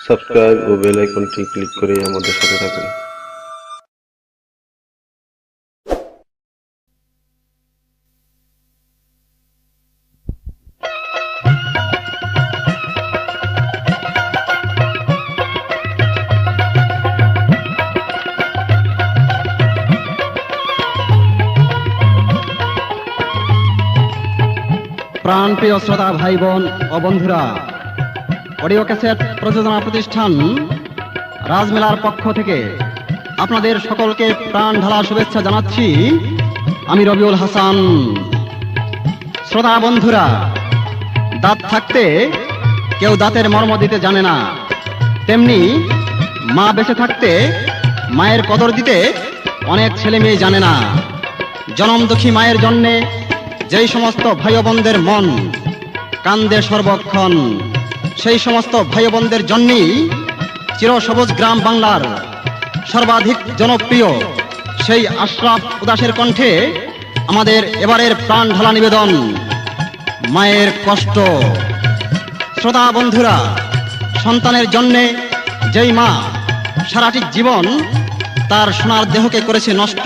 Subscribe ও bell আইকনটি click করে আমাদের সাথে থাকুন। প্রাণপ্রিয় শ্রোতা ভাই বোন ও বন্ধুরা, অডিও ক্যাসেট প্রযোজনা প্রতিষ্ঠান রাজমেলার পক্ষ থেকে আপনাদের সকলকে প্রাণ ঢালা শুভেচ্ছা জানাচ্ছি। আমি রবিউল হাসান। শ্রোতা বন্ধুরা, দাঁত থাকতে কেউ দাঁতের মর্ম দিতে জানে না, তেমনি মা বেঁচে থাকতে মায়ের কদর দিতে অনেক ছেলে মেয়ে জানে না। জনমদুখী মায়ের জন্যে যেই সমস্ত ভাই বোনদের মন কান্দে সর্বক্ষণ, সেই সমস্ত ভাই বোনদের জন্যই চিরসবুজ গ্রাম বাংলার সর্বাধিক জনপ্রিয় সেই আশরাফ উদাসের কণ্ঠে আমাদের এবারের প্রাণ ঢালা নিবেদন, মায়ের কষ্ট। শ্রোতা বন্ধুরা, সন্তানের জন্যে যেই মা সারাটি জীবন তার সোনার দেহকে করেছে নষ্ট,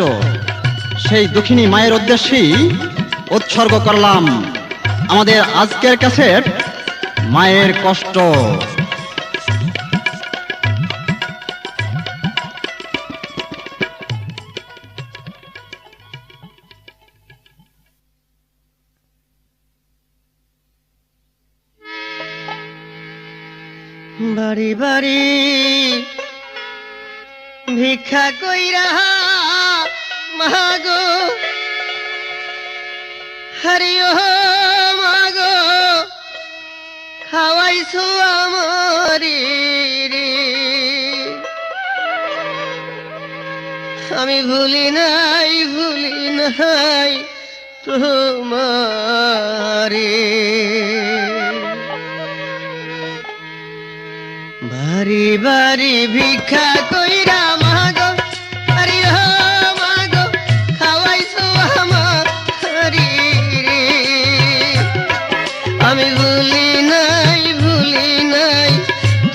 সেই দুঃখিনী মায়ের উদ্দেশ্যেই উৎসর্গ করলাম আমাদের আজকের ক্যাসেট মায়ের কষ্ট। বাড়ি বাড়ি ভিক্ষা কইরা মাগো, হরিও মাগো, খাওয়াইছো আমারি রে। আমি ভুলি নাই তোমারে। বাড়ি বাড়ি ভিক্ষা কইরা মাগো, হরিও মাগো, খাওয়াইছো আমারি রে। আমি ভুলি নাই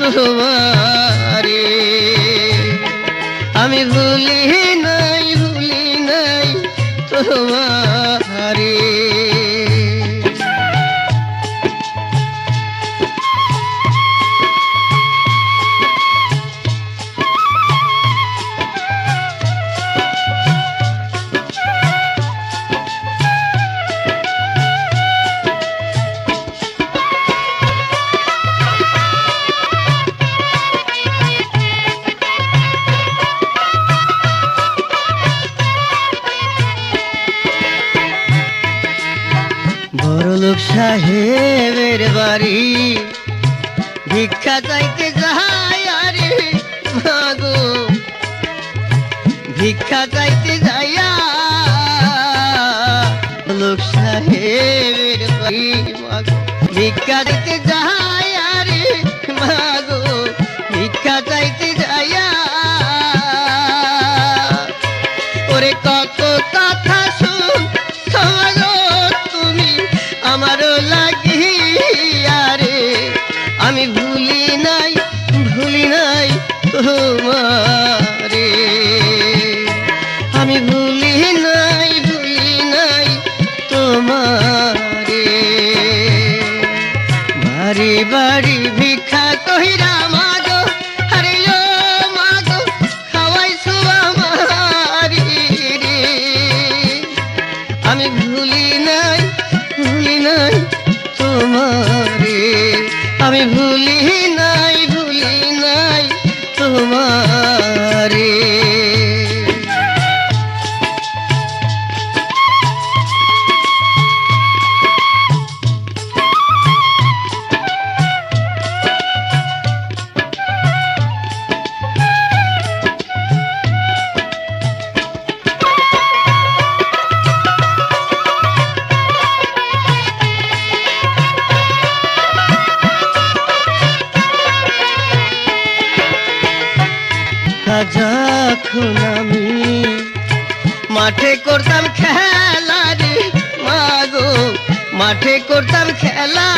তোমারে। আমি ভুলি নাই তোমারে। বড়লোক সাহেবের বাড়ি ভিক্ষা চাইতে যাই আরে মাগো, ভিক্ষা চাইতে যাইয়া লোক সাহেবের বাড়ি মাগো, ভিক্ষা দিতে যাই আরে মাগো, ভিক্ষা চাইতে যাইয়া ওরে কত কথা শুন মাগো তুমি আমারও লাগিয়া রে। আমি ভুলি নাই তোমারে। আমি ভুলি নাই তোমারে। বাড়ি বাড়ি ভিক্ষা কইরা মাগো, হরিও মাগো, খাওয়াইছো আমারি রে। আমি ভুলি নাই তোমারে। আমি ভুলি নাই তোমারে। যখন আমি মাঠে করতাম খেলা রে মাগো, মাঠে করতাম খেলা,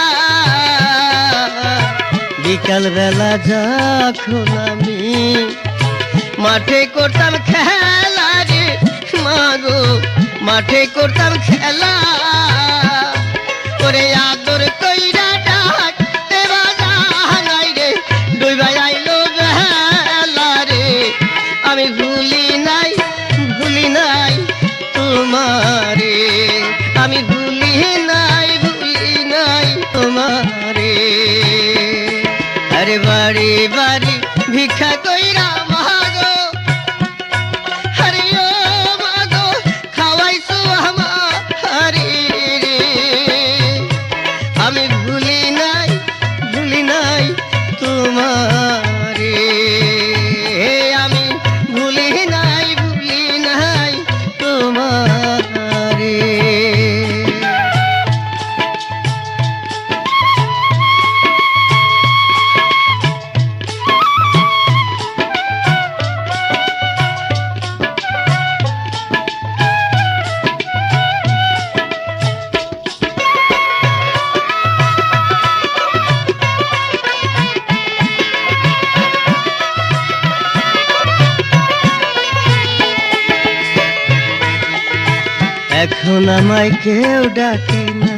বিকাল বেলা যখন আমি মাঠে করতাম খেলা রে মাগো, মাঠে করতাম খেলা, ওরে আদর কইরা ডাক দেবা জানাই রে ডুইবা আইলো বেলা রে। আমি ভুলি নাই তোমারে, আমি ভুলি নাই তোমারে। আরে বাড়ি বাড়ি ভিক্ষা কইরা মাগো, আরে ও মাগো খাওয়াইছো আমারে রে। আমি ভুলি নাই তোমারে, আমি ভুলি নাই তোমারে। এখন আমায় কেউ ডাকে না,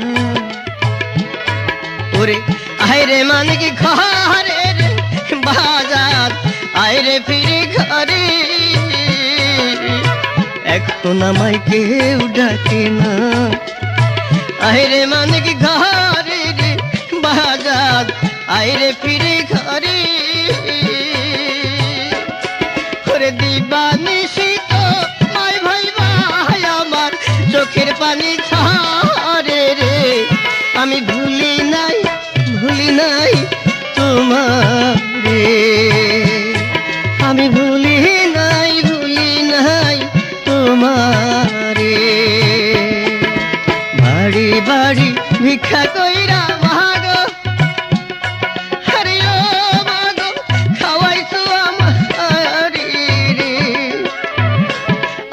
ওরে আইরে মানে কি ঘরে রে বাজার, আইরে ফিরে ঘরে। এখন আমায় কেউ ডাকে না, আইরে মানে কি ঘরে রে বাজার, আইরে ফিরে ঘরে। ওরে দিবানিশি তো মাই ভাই ভাই আমার চোখের পানি ছাড়ে রে। আমি ভুলি নাই তোমারে, আমি ভুলি নাই তোমারে। বাড়ি বাড়ি ভিক্ষা কইরা মাগো, আরে ও মাগো খাওয়াইছো আমারে রে।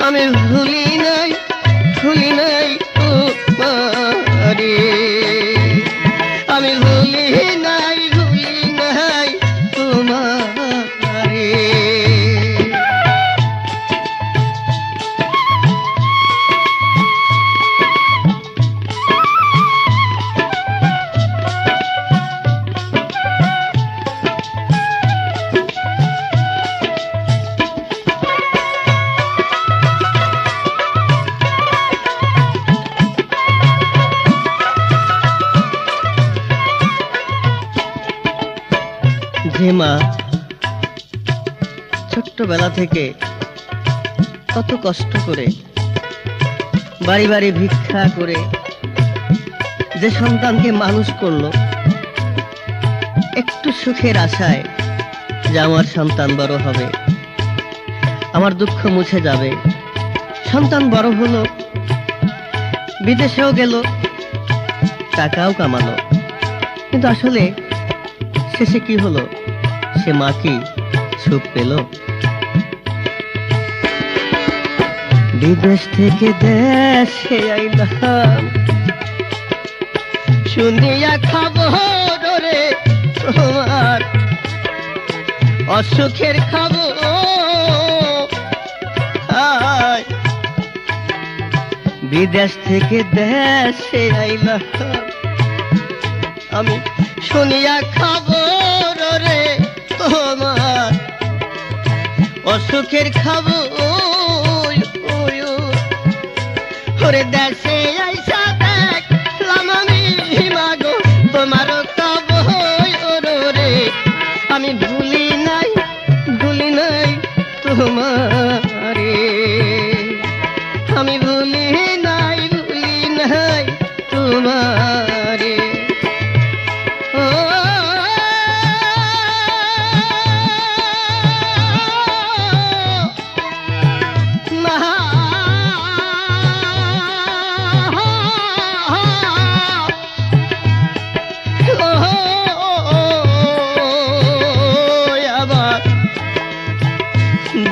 আমি ভুলি নাই তোমারে, আমি ভুলি নাই তোমারে। যে মা ছোট্টবেলা থেকে কত কষ্ট করে বাড়ি বাড়ি ভিক্ষা করে যে সন্তানকে মানুষ করলো, একটু সুখের আশায় যে আমার সন্তান বড় হবে, আমার দুঃখ মুছে যাবে। সন্তান বড় হলো, বিদেশেও গেল, টাকাও কামালো, কিন্তু আসলে শেষে কি হলো? সে মা কি সুখ পেল? বিদেশ থেকে দেশে আইলাম শুনিয়া খবর রে তোমার অসুখের খবর। বিদেশ থেকে দেশে আইলাম আমি শুনিয়া খবর রে তোমার অসুখের খবর। ওরে দেশে আইসা দেখলাম আমি মাগো তোমার খবর রে। আমি ভুলি নাই তোমারে, আমি ভুলি নাই তোমারে। ও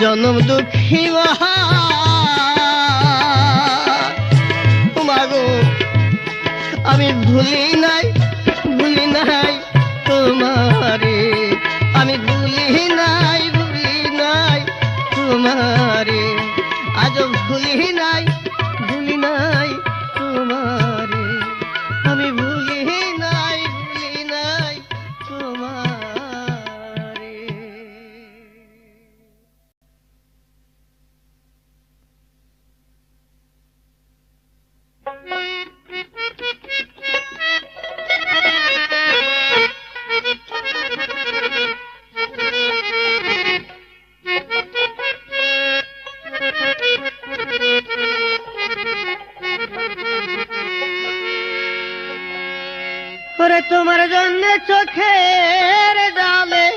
জনম দুঃখী মাগো, আমি ভুলি নাই তোমারে। আমি ভুলি নাই তোমারে, আজও ভুলি নাই তোমারে, আমি ভুলি নাই তোমারে। ওরে তোমার জন্য চোখের ডালে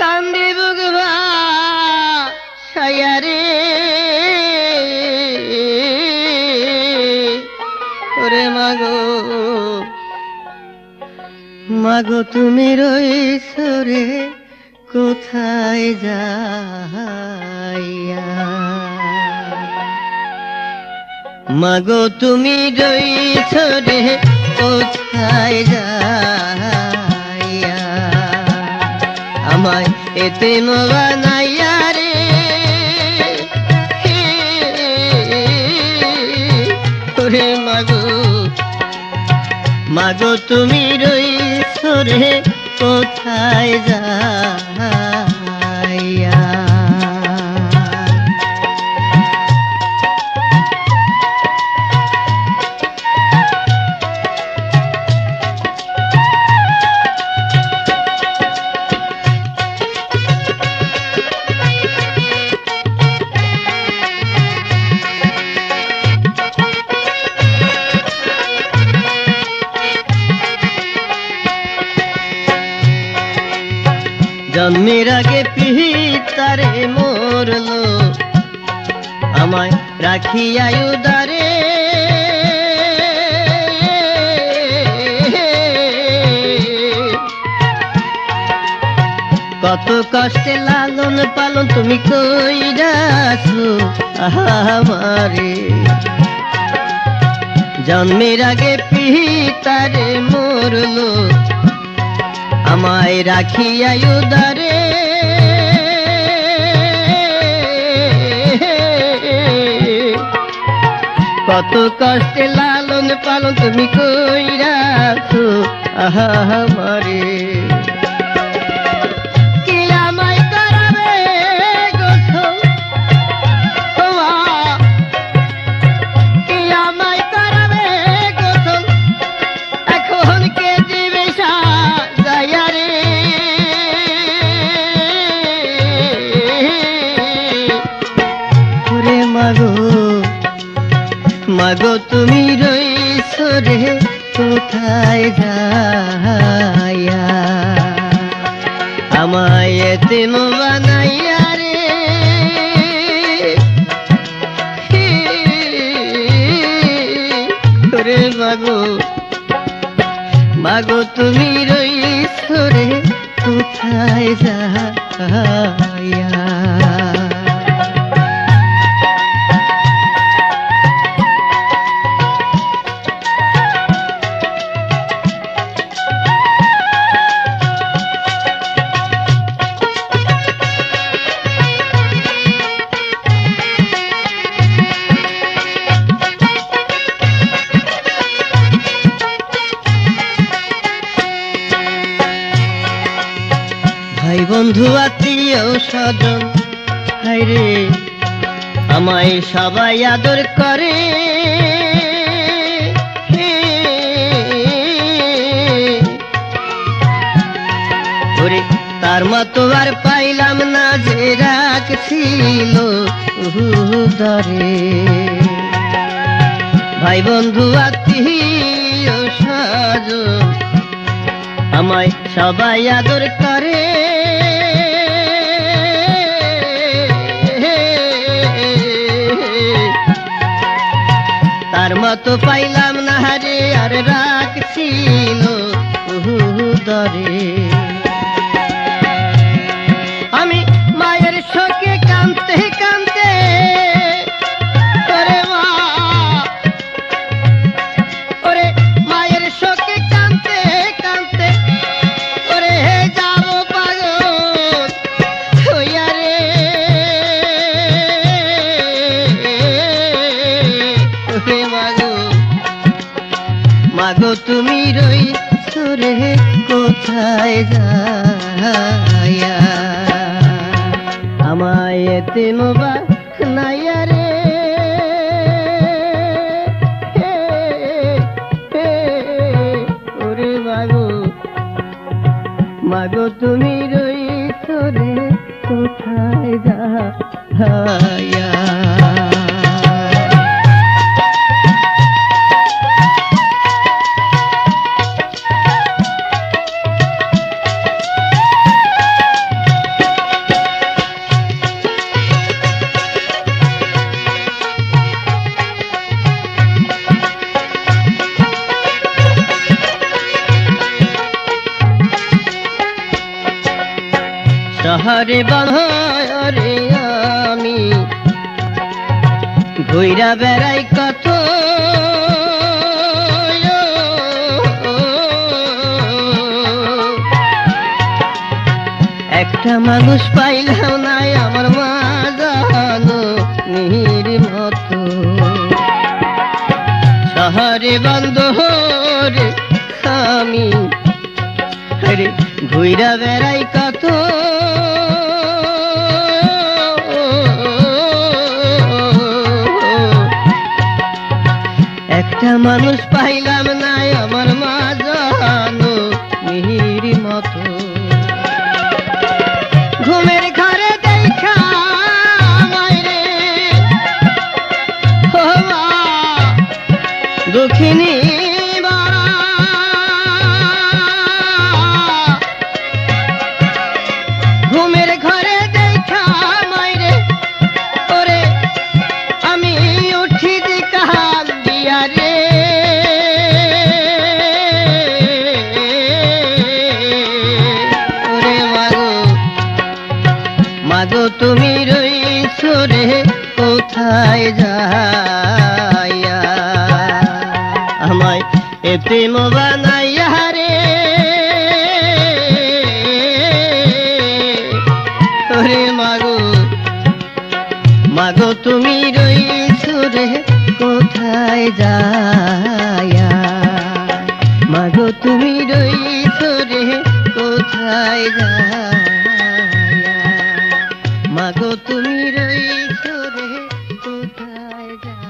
কান্দি বুক ভাসাইয়া রে, ওরে মাগো তুমি রইছো রে কোথায় যাইয়া, মাগো তুমি রইছো রে কোথায় যাইয়া, আমায় এতিম বানাইয়া রে, ওরে মাগো তুমি রইছো রে কোথায় যাইয়া। জন্মের আগে পিতারে মরলো, আমায় রাখিয়া উদারে, কত কষ্টে লালন পালন তুমি কইরাছো আমারে, জন্মের আগে পিতারে মরলো, আমায় রাখিয়া উদারে, কত কষ্টে লালন পালন তুমি কইরাছো আমারে, কি আমায় করাবে গোসল, কি আমায় করাবে গোসল, এখন কে দিবে সাজাইয়া রে, ওরে মাগো তুমি রইছো রে কোথায় যাইয়া, আমায় এতিম বানাইয়া রে, ওরে মাগো তুমি রইছো রে কোথায় যাইয়া। ভাই বন্ধু আত্মীয় স্বজন হায়রে আমায় সবাই আদর করে, ওরে তার মতো আর পাইলাম না যে রাখছিল উদরে, ভাই বন্ধু আত্মীয় স্বজন আমায় সবাই আদর করে, তার মতো পাইলাম না রে আর রাখছিল উদরে, আমি মায়ের শোকে কাঁদতে কাঁদতে, ওরে মা ওরে মায়ের শোকে কাঁদতে কাঁদতে, কোথায় যাইয়া আমায় এতিম বানাইয়া রে ওরে মাগো মাগো তুমি রইছ রে কোথায় যাইয়া শহরে বাঁধরে আমি ঘুইরা বেড়াই কত একটা মানুষ পাইলাম নাই আমার মা জানো নির মতো শহরে বাঁধরে আমি ঘুইরা বেড়াই কত একটা মানুষ পাইলাম নাই আমার মা জানো মিহির মতো ঘুমের ঘরে দেখা মাইরে ও মা দুঃখিনী ঘুমের ঘরে দেখা মাইরে ওরে আমি উঠি দি কাহাল দিয়া রে ওরে মাগো মাগো তুমি রইছো রে কোথায় যাইয়া আমায় এতিম বানাইয়া রে ওরে মাগো মাগো তুমি রইছো রে কোথায় যাইয়া মাগো তুমি রইছো রে কোথায় যাইয়া মাগো তুমি রইছো রে কোথায় যাইয়া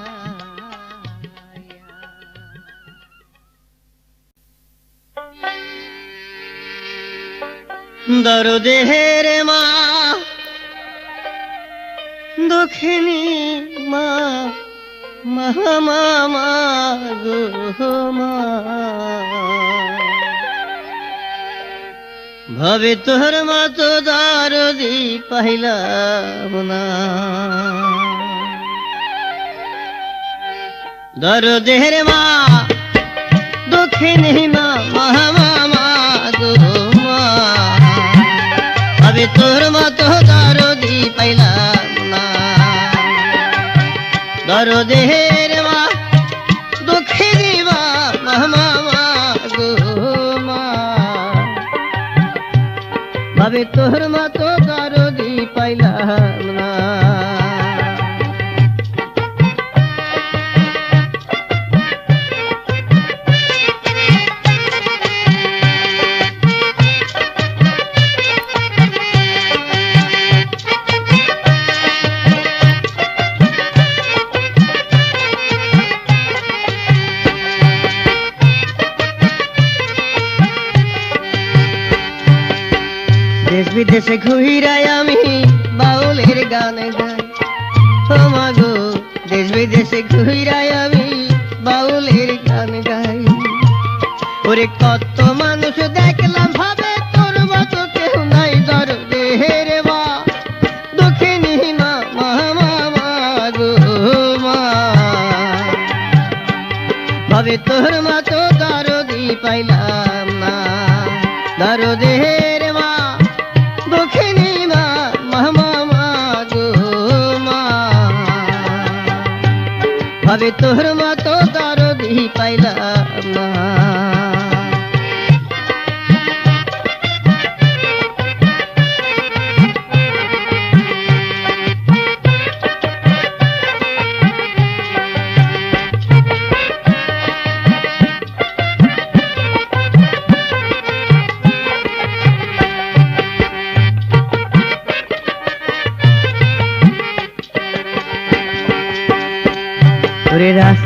দরদের মা দক্ষিণী মা মা গো মা ভাবে তোর মতো দারদি পাইলাম না দরদের মা দক্ষিণী মা মা গো মা ভাবে তোর মতো দারদি পাইলাম না দরদের মা দুঃখিনী মা মা গো মা ভাবে তোর মতো দরদি পাইলাম না দেশ বিদেশে ঘুরাই আমি বাউলের গান গাই ও মাগো দেশ বিদেশে ঘুরাই আমি বাউলের গান গাই ওরে কত মানুষ দেখলাম ভাবে তোর মতো কেউ নাই দরদের মা দক্ষিণী মা গো মা ভাবে তোর মতো দরদি পাইলাম না দরদের মা দক্ষিণী মা গো মা ভাবে তোর মতো দরদি পাইলাম না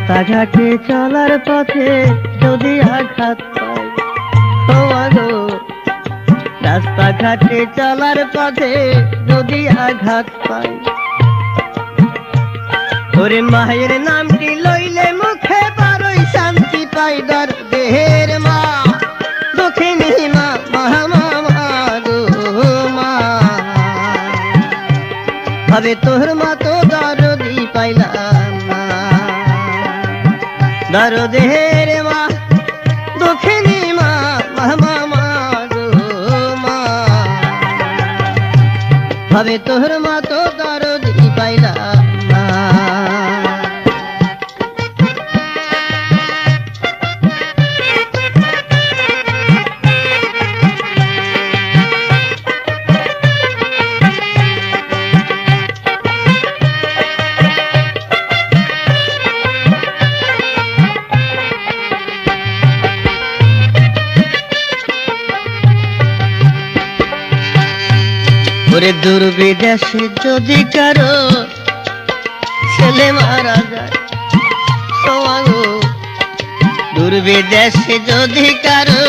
রাস্তাঘাটে চলার পথে যদি আঘাত পাই, ও মাগো রাস্তাঘাটে চলার পথে যদি আঘাত পাই, ওরে মায়ের নামটি লইলে মুখে বড়ই শান্তি পাই। দরদের মা দক্ষিণী মা মহামামা গো মা, ভাবে তোর মা তো দরদি পাইলাম না। দরদের মা দক্ষিণী মা মহামামা গো মা, ভাবে তোর মা তো দরদি পাইলাম না। ওরে দুর্বিদেশে যদি কারো ছেলে মারা যায়, সোয়াগো দুর্বিদেশে যদি কারো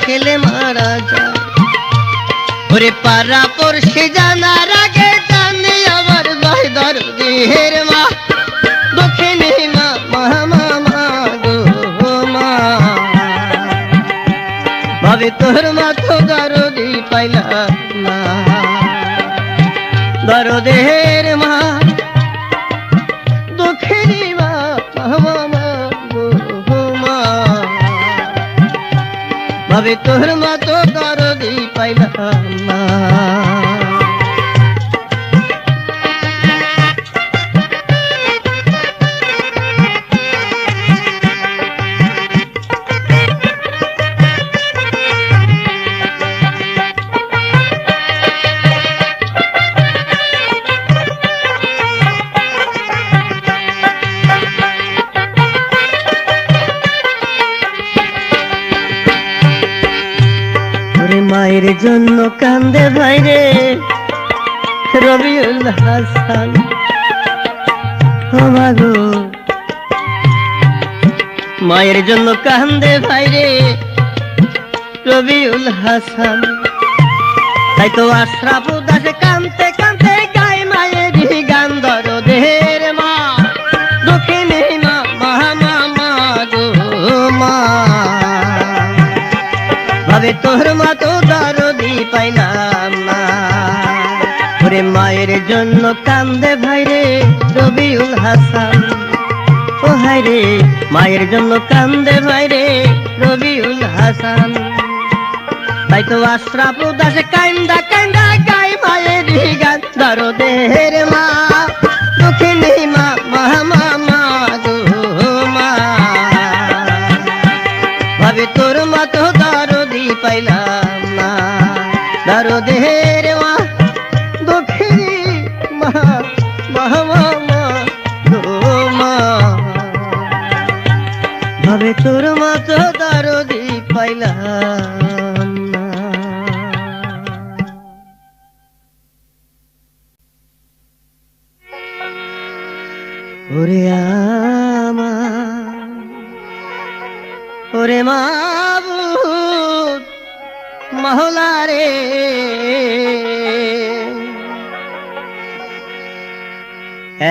ছেলে মারা যায়, ওরে পাড়া পড়শি জানার আগে জানি আমার ভাই দরদের মা দক্ষিণী মা মহামামা গো মা, ভাবে তোর মা তো দরদি পাইলাম না। দরদের মা দক্ষিণী মা মহামামা গো মা, ভাবে তোর মা তো দরদি পাইলাম না। মায়ের জন্য কান্দে ভাইরে রবিউল হাসান, ও মাগো মায়ের জন্য কান্দে ভাইরে রবিউল হাসান। তাই তো আশরাফ উদাস কান্দতে কান্দতে গায় মায়ের গান। দরদের মা দক্ষিণী মা মহামামা গো মা, ভাবে তোর মা তো দরদি পাইলাম না। ওরে মায়ের জন্য কান্দে ভাইরে রবিউল হাসান, ও হায়রে মায়ের জন্য কান্দে ভাইরে রবিউল হাসান। তাই তো আশরাফ উদাস কান্দা কান্দা গায় মায়ের গান। দরদের মা দক্ষিণী মা মহামামা গো মা, ভাবে তোর মা তো দরদি পাইলাম না। দরদের মা দক্ষিণী মা মহামামা গো মা, ভাবে তোর মা তো দরদি পাইলাম না। ওরে আমার ওরে মাবুদ মাওলা রে,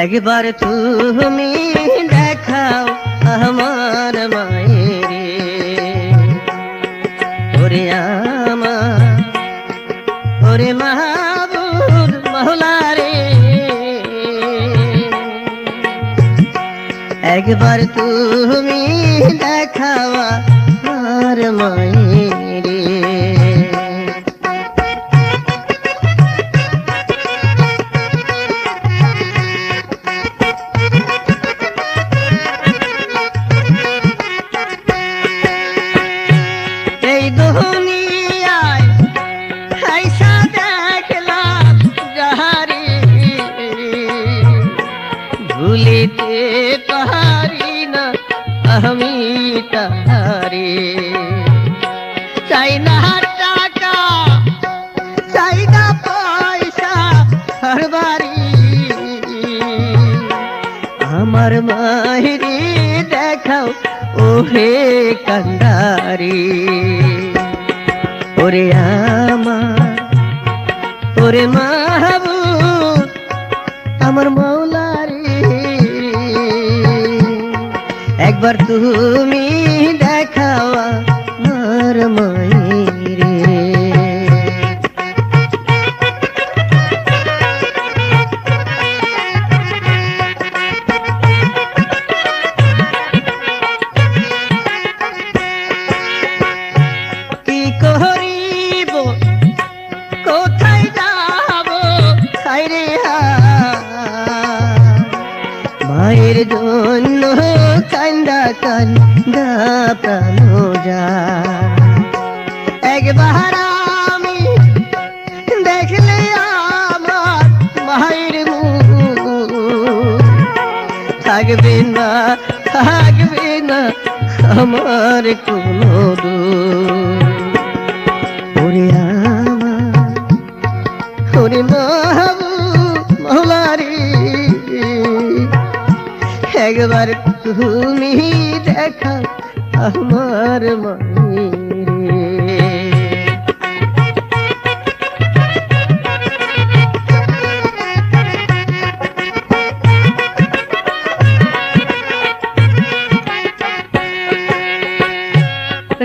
একবার তুমি দেখাও আমার মায়েরে। ওরে আমার ওরে মাবুদ মাওলা রে, একবার তুমি দেখাও আমার মায়েরে। এই দুনিয়ায় আইসা দেখলাম যাহারে, ভুলিতে পারি না আমি তাহারে। চাই না টাকা চাই না পয়সা আর বাড়ি, আমার মায়েরে মোহে কান্দারে ওরে আমার ওরে মাহবুব আমার মৌলারে একবার তুমি দেখাও আমার মায়েরে কি করিব কোথায় যাব হায়রে মায়ের জন্য কান্দা কান্দা প্রাণ যায় একবার আমি দেখলে আমার মায়ের মুখ থাকবে না আমার কোনো দুঃখ ওরে আমার ওরে মাহবুব মৌলারে একবার তুমি দেখাও আমার মায়েরে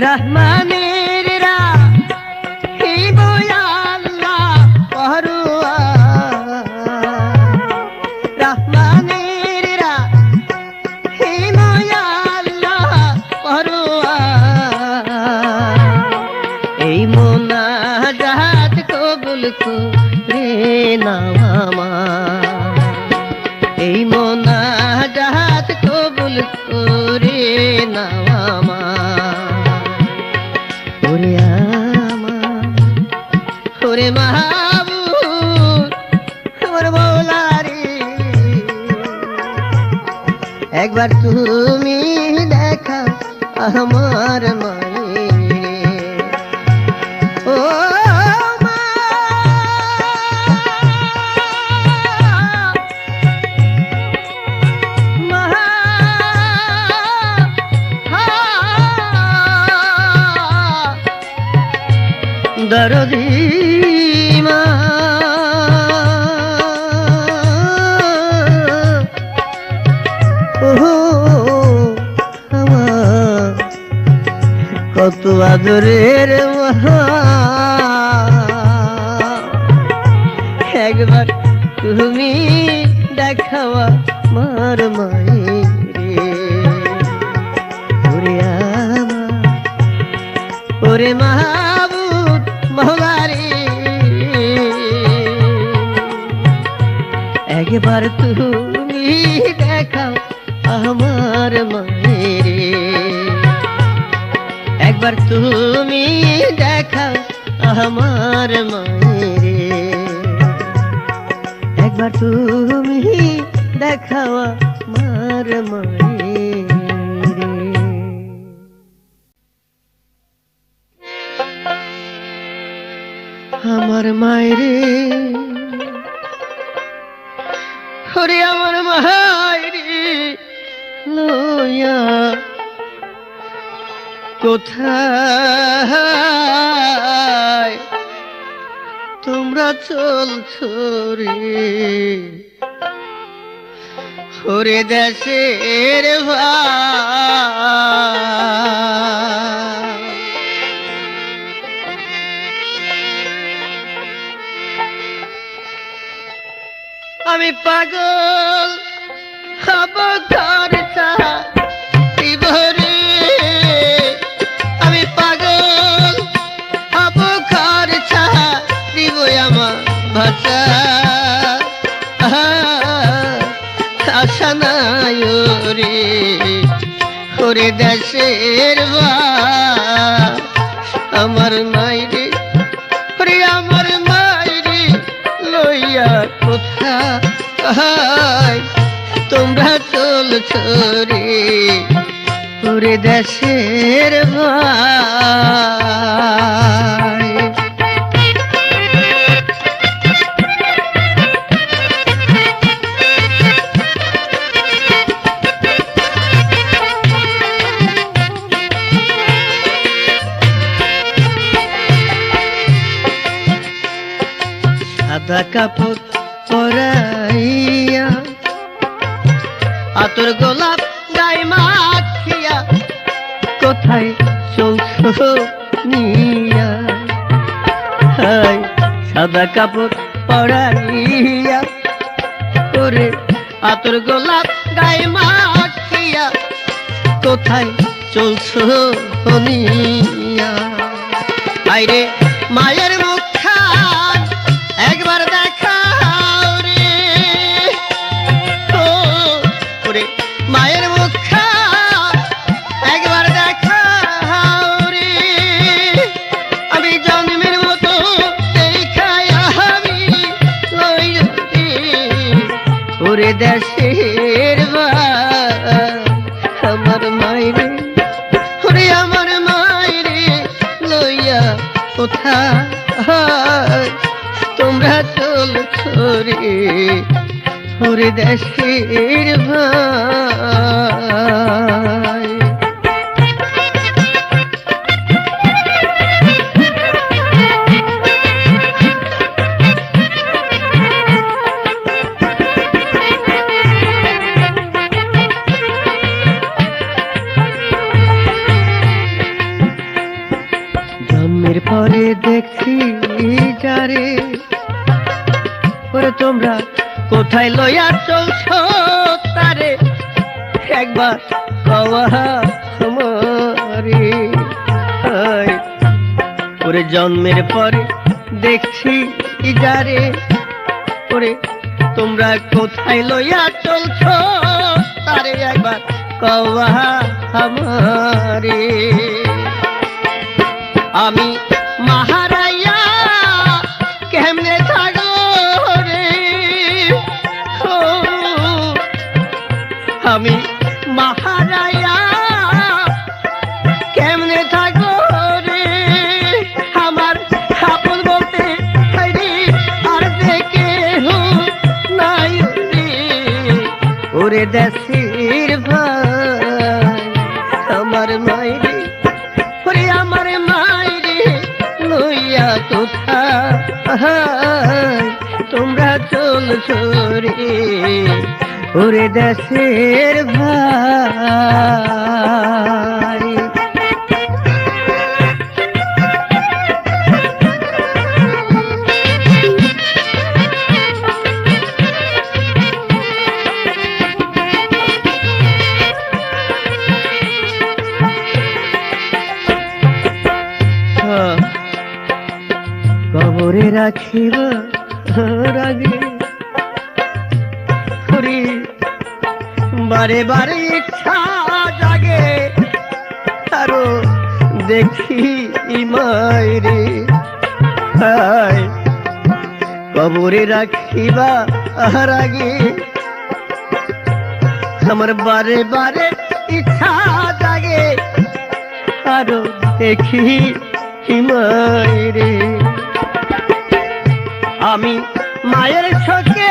রহমানের রাহিম আল্লাহ পরওয়ার রহমানের রাহিম আল্লাহ পরওয়ার এই মোনাজাত কবুল করে নাও আমার এই মোনাজাত কবুল করে নাও আমার ওরে আমার ওরে মাহবুব আমার মৌলারে একবার তুমি দেখাও আমার মায়েরে ও মা দরদি মা ও আমার কত আদরের মা একবার তুমি দেখাওয়া মার মায়েরে ওরে আমার ওরে মাহবুব মৌলারে একবার তুমি দেখাও আমার মায়েরে একবার তুমি দেখাও আমার মায়েরে একবার তুমি দেখাও আমার মায়েরে আমার মায়েরে ওরে আমার মায়েরে লইয়া কোথায় তোমরা চলছো রে ওরে দেশের ভাই আমি পাগল হব ঘর চাহিব রে আমি পাগল হব ঘর চাহিব আমার ভাষা আশা নাই রে ওরে দেশের ভাই আমার মাইরে ওরে আমার মাইরে লইয়া কোথায় তোমরা চলছো রে ওরে দেশের ভাই সাদা কাপড় পরাইয়া আতর গোলাপ গায়ে মাখিয়া কোথায় চলছো নিয়া হায় সাদা কাপড় পরাইয়া ওরে আতর গোলাপ গায়ে মাখিয়া কোথায় চলছো নিয়া আইরে মায়ের মুখখান একবার দেখাও রে ও ওরে মায়ের মুখখান একবার দেখাও রে আমি জন্মের মতো দেখাই আমি লই রে ওরে দেশের আমার মাইরে ওরে আমার মাইরে লইয়া কোথায় তোমরা চলছো রে ওরে দেশের ভাই জন্মের পরে দেখি যারে ওরে তোমরা কোথায় লইয়া চলছো তারে একবার কওয়া আমারে হায় ওরে জন্মের পরে দেখছি যারে ওরে তোমরা কোথায় লইয়া চলছো তারে একবার কওয়া আমারে আমি মাহারাইয়া কেমনে থাকো রে ও আমি মাহারাইয়া কেমনে থাকো রে আমার আপন বলতে আর দেখে নাই রে ওরে দেশের ভাই আমার মাইরে ওরে আমার মাইরে লইয়া কোথায় তোমরা চলছো রে ওরে দেশের ভাই কবরে রাখিব রাগে বারে বারে ইচ্ছা জাগে আরো দেখি মাইরে হায় কবরে রাখিবা রাগে আমার বারে বারে ইচ্ছা জাগে আরো দেখি মাইরে আমি মায়ের শোকে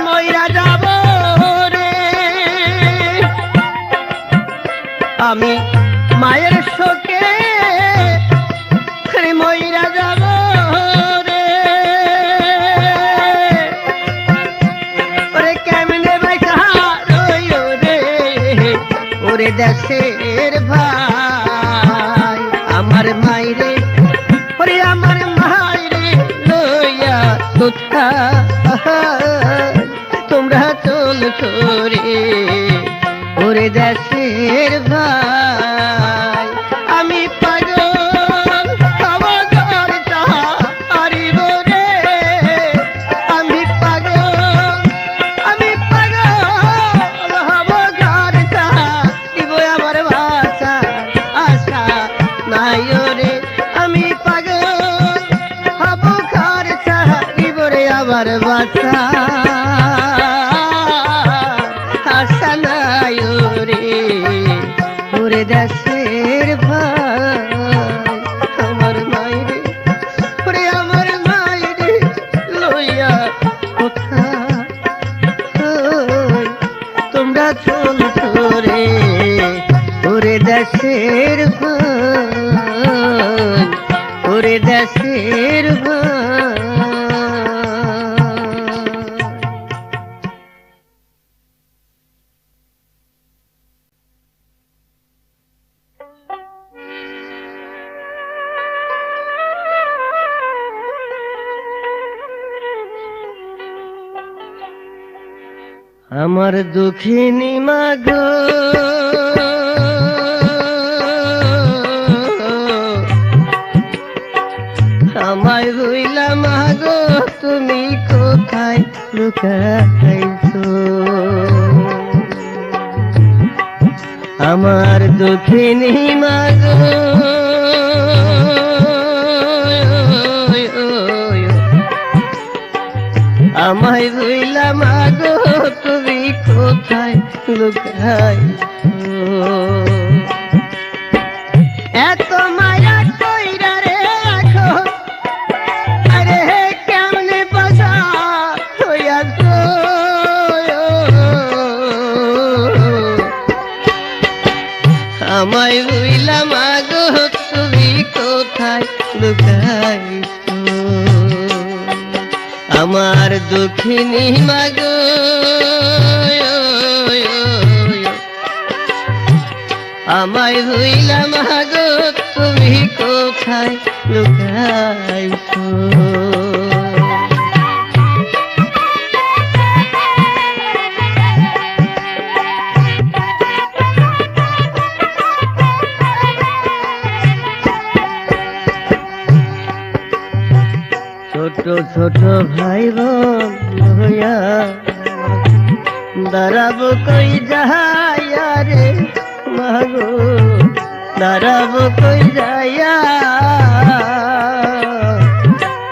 মইরা যাব রে আমি মায়ের শোকে মইরা যাব রে ওরে কেমনে বাইসা রইও রে ওরে দেশের ভাই আমার মাইরে ওরে আমার মাইরে লইয়া কোথায় তোমরা চলছো রে ওরে দেশের ভাই আমি পাগল আমার হারিব রে আমি পাগল আমার আমার ভাষা আশা নাই রে আমি পাগল আমার বাঁচা আশা নাই রে ওরে দেশের ভাই আমার মাইরে ওরে আমার মাইরে লইয়া কোথায় তোমরা চলছো রে ওরে দেশের ভাই ওরে দেশের ভাই আমার দুঃখিনী মাগো আমায় রইলা মাগো তুমি কোথায় লুকাইছো আমার দুঃখিনী মাগো আমায় রইলা মাগো তুমি কোথায় লুকাইছো এত মায়া কইরা রে রাখো আরে কেমনে বাসা হইয়াছো আমায় রইলা মাগো তুমি কোথায় লুকাইছো আমার দুঃখিনী মাগো আমায় হইলা মাগো তুমি কোথায় লুকাইছো ছোট ছোট ভাই বোন হইয়া দাঁড়াবো কই যাইয়া রে মাগো দাঁড়াবো কই যাইয়া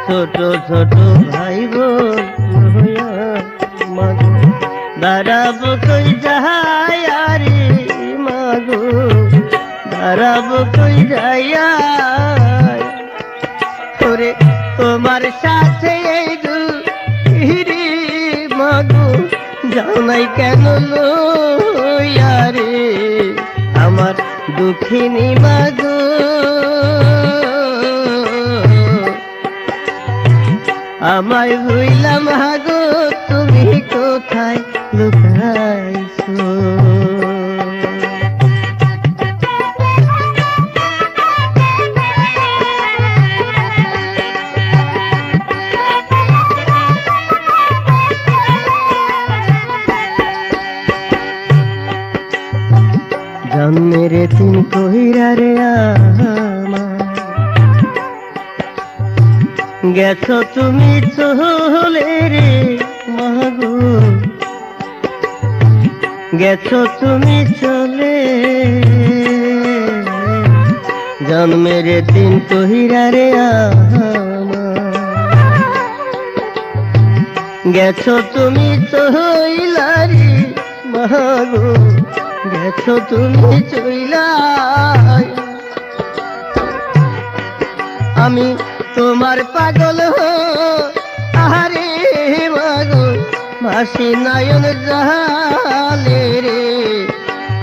ছোট ছোট ভাই বোন হইয়া মাগো দাঁড়াবো কই যাইয়া রে মাগো দাঁড়াবো কই যাইয়া ওরে তোমার সাথে এই দুই মাগো যাও নাই কেন লইয়া রে আমার দুঃখিনী মাগো আমায় হইলা মাগো তুমি কোথায় লুকাইছো জন্মের দিন কইরা রে গেছো তুমি চলে রে মাগো গেছো তুমি চলে জন্মের দিন কইরা রে গেছো তুমি চইলা রে মাগো গেছো তুমি চইলা আমি তোমার পাগল আরে মাগো ভাসি নয়ন জালে রে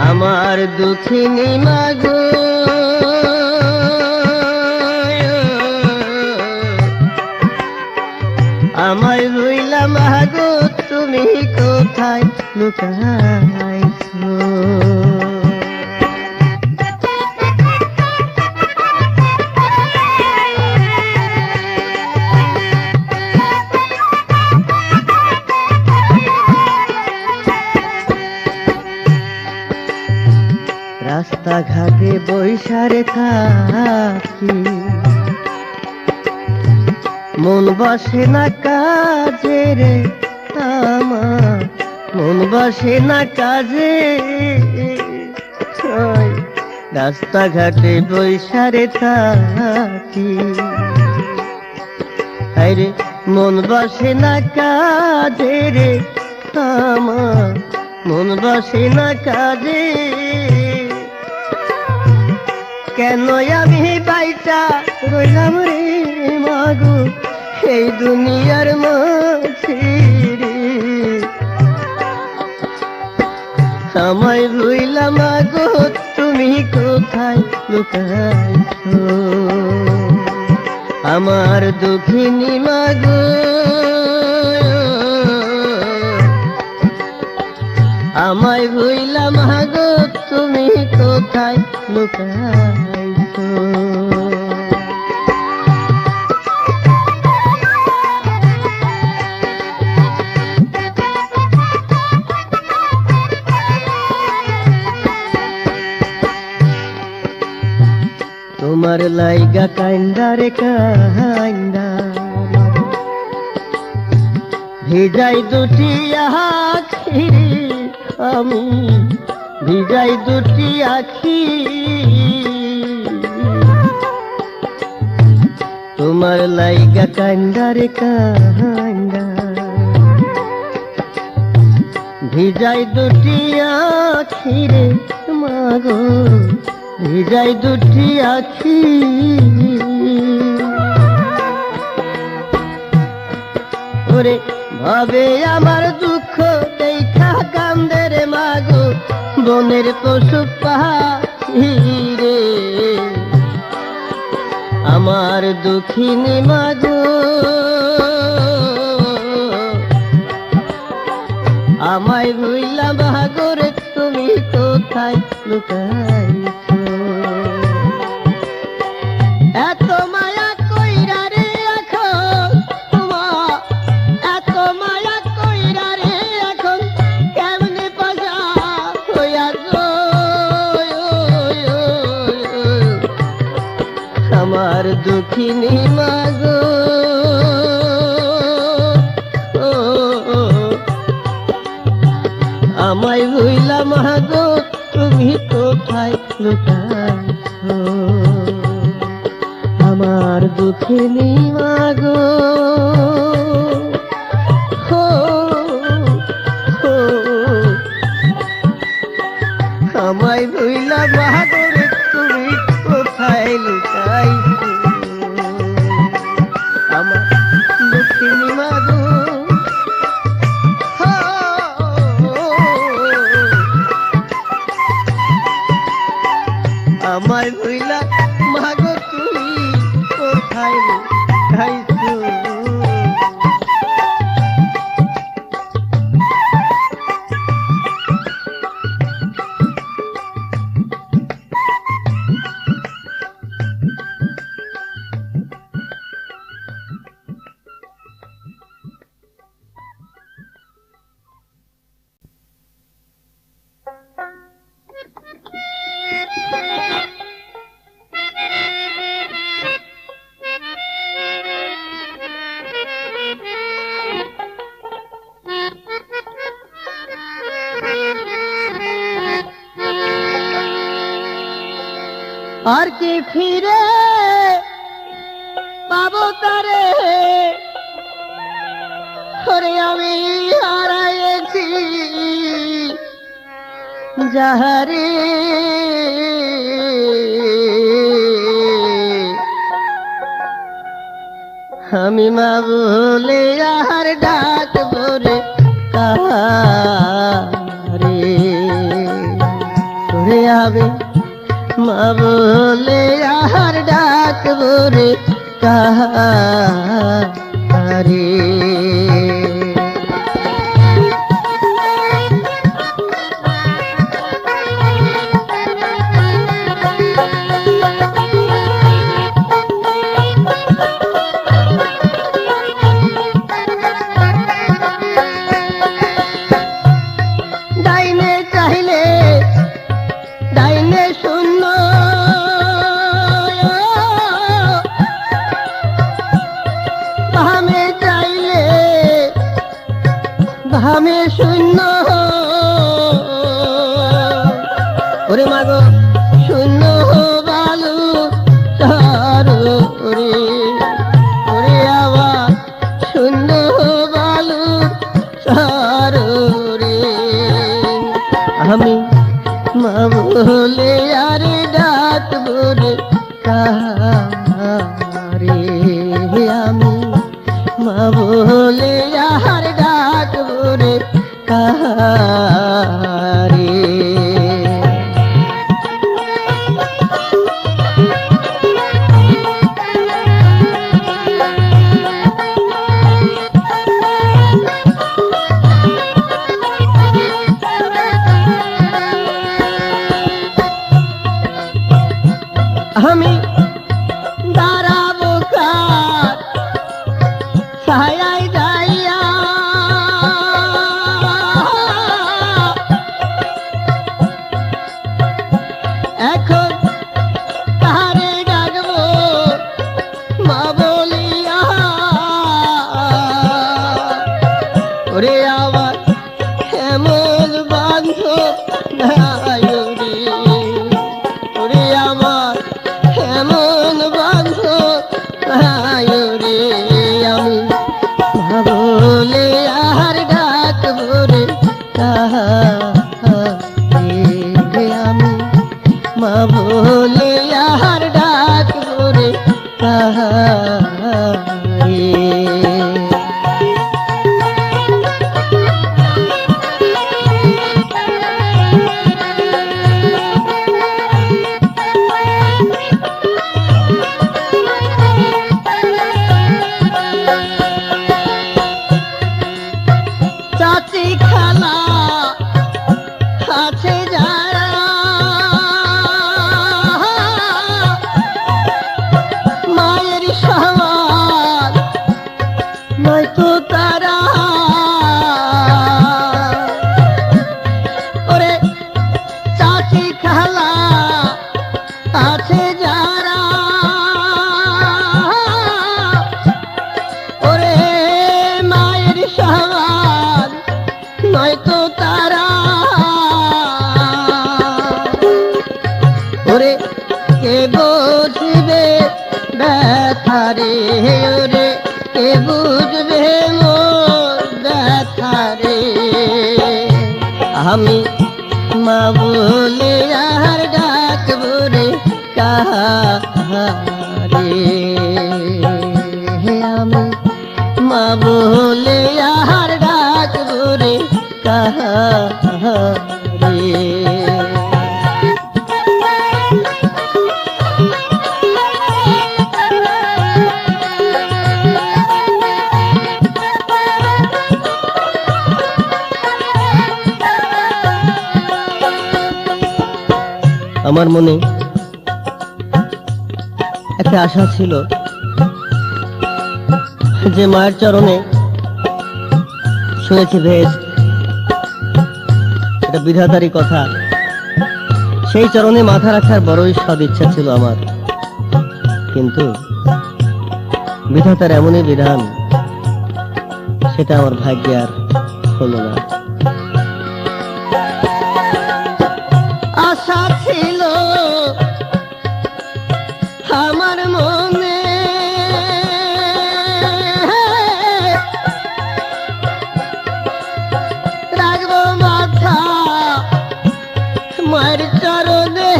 আমার দুঃখিনী মাগো আমায় রইলা মাগো তুমি কোথায় লুকাইছো রাস্তাঘাটে বৈশারে থাকি মন বসে না কাজে রে আমার মন বসে না কাজে রাস্তাঘাটে বৈশারে থাকি আরে মন বসে না কাজে রে আমার মন বসে না কাজে কেন আমি বাইটা রইলাম রে মাগো এই দুনিয়ার মাঝে রে আমায় রইলা মাগো তুমি কোথায় লুকাইছো আমার দুঃখিনী মাগো আমায় রইলা মাগো তুমি কোথায় লুকাইছো তোমার লাইগা কাইন্দা রে কাইন্দা ভিজাই দুটি আখি আমি ভিজাই দুটি আখি তোমার লাইগা কাইন্দা রে কাইন্দা ভিজাই দুটি আখি রে মাগো ভিজাই দুটি আখি ওরে ভাবে আমার দুঃখ দেখা কান্দে রে মাগো বনের পশু পাখি রে আমার দুঃখিনী মাগো আমায় ভুইলা মাগো রে তুমি কোথায় লুকাইছো এত মায়া কইরা রে এখন তোমার এত মায়া কইরা রে এখন কেমনে পাজা হইয়া গো আমার দুঃখিনী মাগো আমায় ভুইলা মাগো তুমি কোথায় লুকাইছো আমার দুঃখিনী মাগো হো হো আমায় ভুইলা মাগো রে তুমি কোথায় লুকাইছো আমার দুঃখিনী মাগো আমায় ভুইলা মাগো তুমি কোথায় লুকাইছো আর কি ফিরে পাবো তারে ওরে আমি হারাইছি যাহারে আমি মা বলে আর ডাকবো রে কারে ওরে আমি মা বলে আর ডাকবো রে কারে ডাইনে চাইলে ডাইনে শূন্য বামে চাইলে বামে শূন্য ওরে মাগো শূন্য বালু চারু রে ওরে আবার শূন্য বালু চারু রে আমি মা বলে আরে ডাকবো রে কারে আমি মা বলে আর ডাকবো রে কারে আমি দাঁড়াবো কার ছায়ায় যাইয়া এখন তারে ডাকবো নয়তো তারা ওরে চাচি খালা আছে যারা ওরে মায়ের সমান নয়তো তারা ওরে কে বুঝবে ব্যথারে ওরে কে বুঝবে মোর ব্যথারে আমি মা বলে আর ডাকবো রে কাহারে আমি মা বলে আর ডাকবো রে কাহারে আমার মনে একটা আশা ছিল যে মায়ের চরণে শুনেছি বেশ এটা বিধাতারই কথা, সেই চরণে মাথা রাখার বড়ই সদ ইচ্ছা ছিল আমার, কিন্তু বিধাতার এমনই বিধান, সেটা আমার ভাগ্যে আর হলো না। আশা ছিল আমার মনে রাখবো মাথা মায়ের চরণে,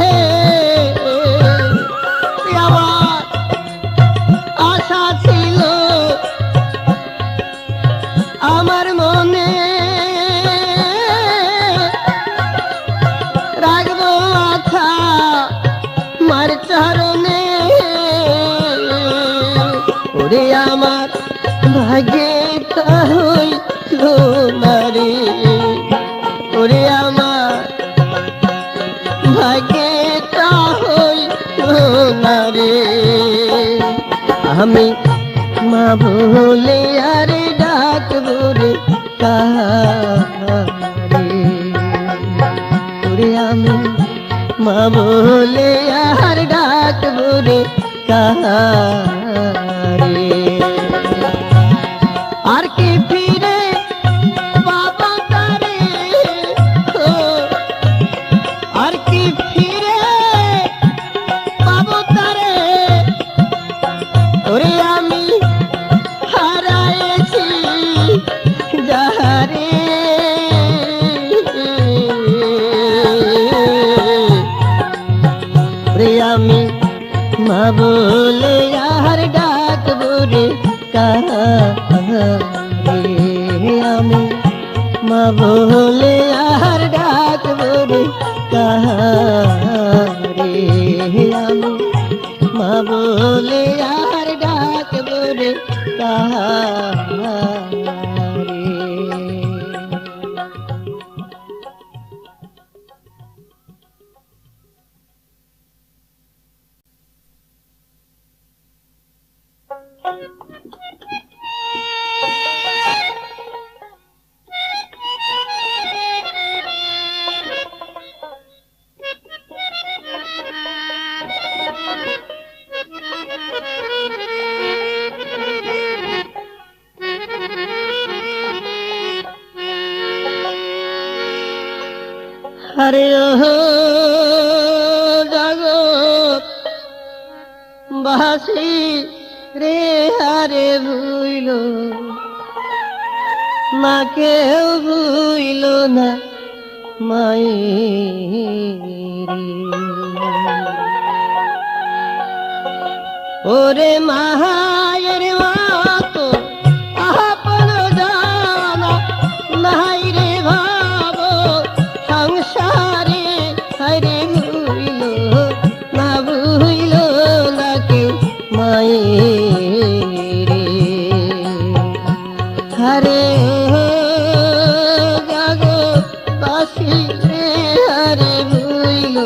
আমার আশা ছিল আমার মনে রাখবো মাথা মার চরণে, ওরে আমার ভাগ্যে তা হইল না রে, ওরে আমার ভাগ্যে তা হইল না রে, আমি মা বলে আরে ডাকবো রে কাহারে, ওরে আমি মা বলে আর ডাকবো রে কাহারে। আর কি ফিরে বাবা তারে, আর কি ফিরে বাবা তারে, ওরে আমি হারাইছি যাহারে, ওরে আমি মা বলে আর ডাকবো রে কাহারে, আমি মা বলে আর ডাকবো রে কাহারে, আমি মা বলে আর ডাকবো রে কাহারে। হরে ও জগৎ বাসি রে, হারে ভুইল না কেউ ভুইল না মায়ের, ওরে মায়ের মতো আপন জানা নাই রে ভাবো সংসারে, হরে ভুইল না ভুইল না কেউ মায়ের, হরে জগৎবাসী রে, হরে ভুইল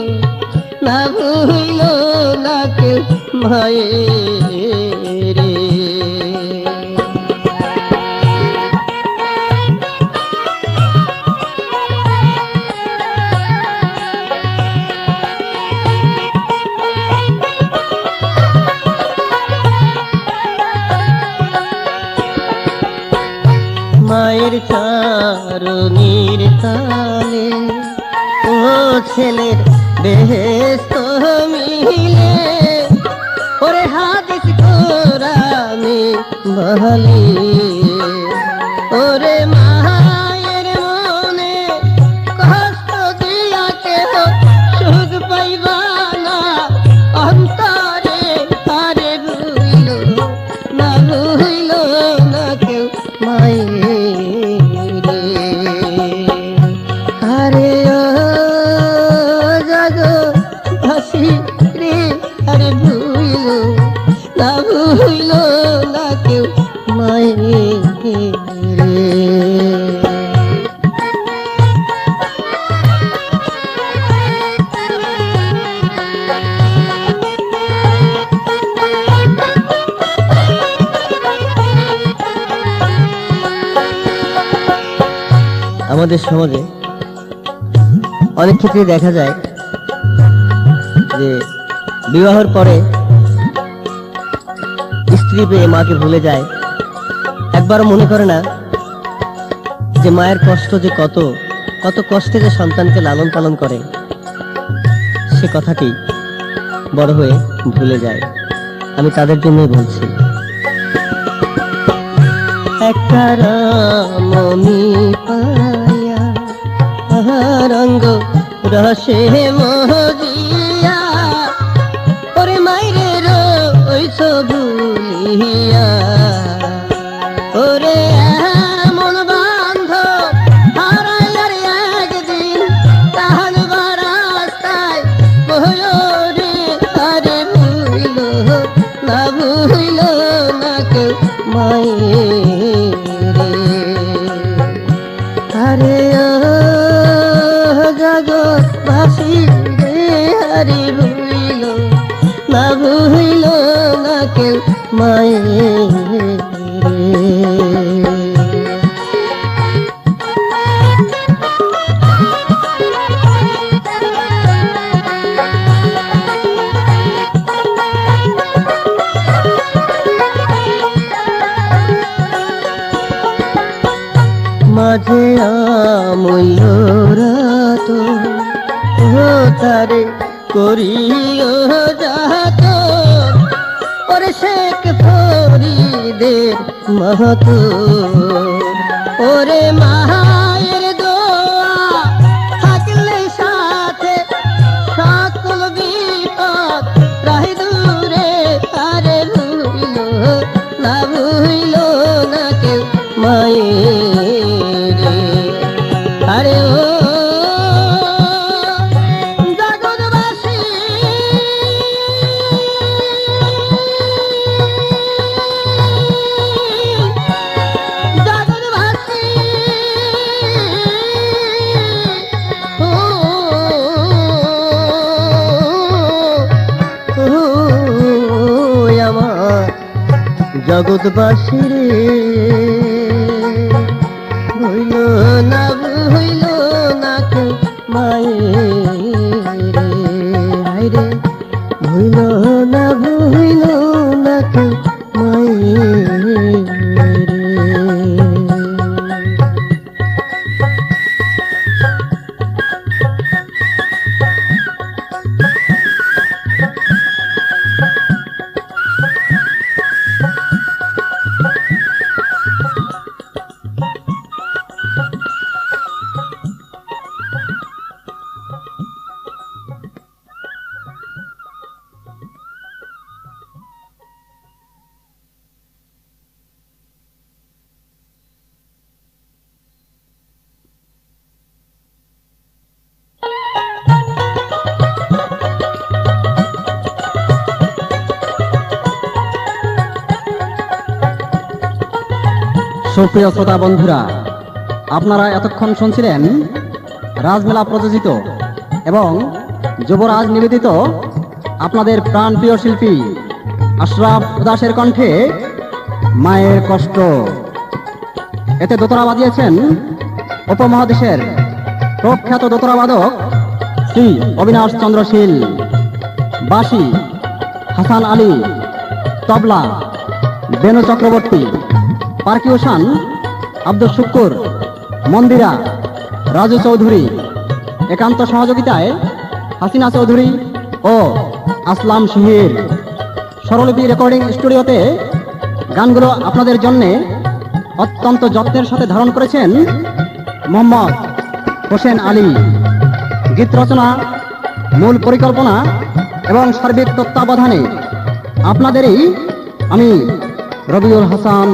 না ভুইল না কেউ মায়ের। মায়ের চারণীর তালে ও ছেলের বেহেস্ত মিলে ওরে হাদিস কোরআনে বলে ওরে মায়ের মনে কষ্ট দিয়া কেহ সুখ পাইবা না অন্তরে আরে ভুইল না ভুইল না কেউ মায়ের আরে ও জগৎবাসী রে আরে ভুইল না কেউ মায়ের আমাদের সমাজে অনেক ক্ষেত্রে দেখা যায় যে বিবাহের পরে স্ত্রী পেয়ে মাকে ভুলে যায়, একবারও মনে করে না যে মায়ের কষ্ট যে কত কত কষ্টে যে সন্তানকে লালন পালন করে, সে কথাটি বড় হয়ে ভুলে যায়। আমি তাদের জন্যই বলছি। একটা রামনি পায়া রঙ্গ রসে মজিয়া ওরে মাইরে রইছ ভুলিয়া ওরে এমন বান্ধ হারাইয়ার একদিন তাহার রাস্তায় বহরে আরে ভুইল না কেউ মায়ের আরে ও জগৎবাসী রে আরে ভুইল না কেউ মায়ের মাঝে আমূল্য রাত ও তারে করিও যাত ওরে শেখ ফরিদের মাহাতো ওরে মায়ের দোয়া থাকলে সাথে সকল বিপদ রাহি দূরে আরে ভুইল না কেউ মায়ের আরে ও জগৎবাসী আমার জগৎবাসী রে ভুইল না কেউ মায়ের রে ভুইল না কেউ মায়ের সুপ্রিয় শ্রোতা বন্ধুরা, আপনারা এতক্ষণ শুনছিলেন রাজমেলা প্রযোজিত এবং যুবরাজ নিবেদিত আপনাদের প্রাণপ্রিয় শিল্পী আশরাফ উদাসের কণ্ঠে মায়ের কষ্ট। এতে দোতরা বাজিয়েছেন উপমহাদেশের প্রখ্যাত দোতরাবাদক শ্রী অবিনাশ চন্দ্র শীল, বাঁশি হাসান আলী, তবলা বেনু চক্রবর্তী, পারকিউশন আব্দুল শুক্কুর, মন্দিরা, রাজু চৌধুরী। একান্ত সহযোগিতায় হাসিনা চৌধুরী ও আসলাম শিহির। স্বরলিপি রেকর্ডিং স্টুডিওতে গানগুলো আপনাদের জন্যে অত্যন্ত যত্নের সাথে ধারণ করেছেন মোহাম্মদ হোসেন আলী। গীত রচনা, মূল পরিকল্পনা এবং সার্বিক তত্ত্বাবধানে আপনাদেরই আমি রবিউল হাসান।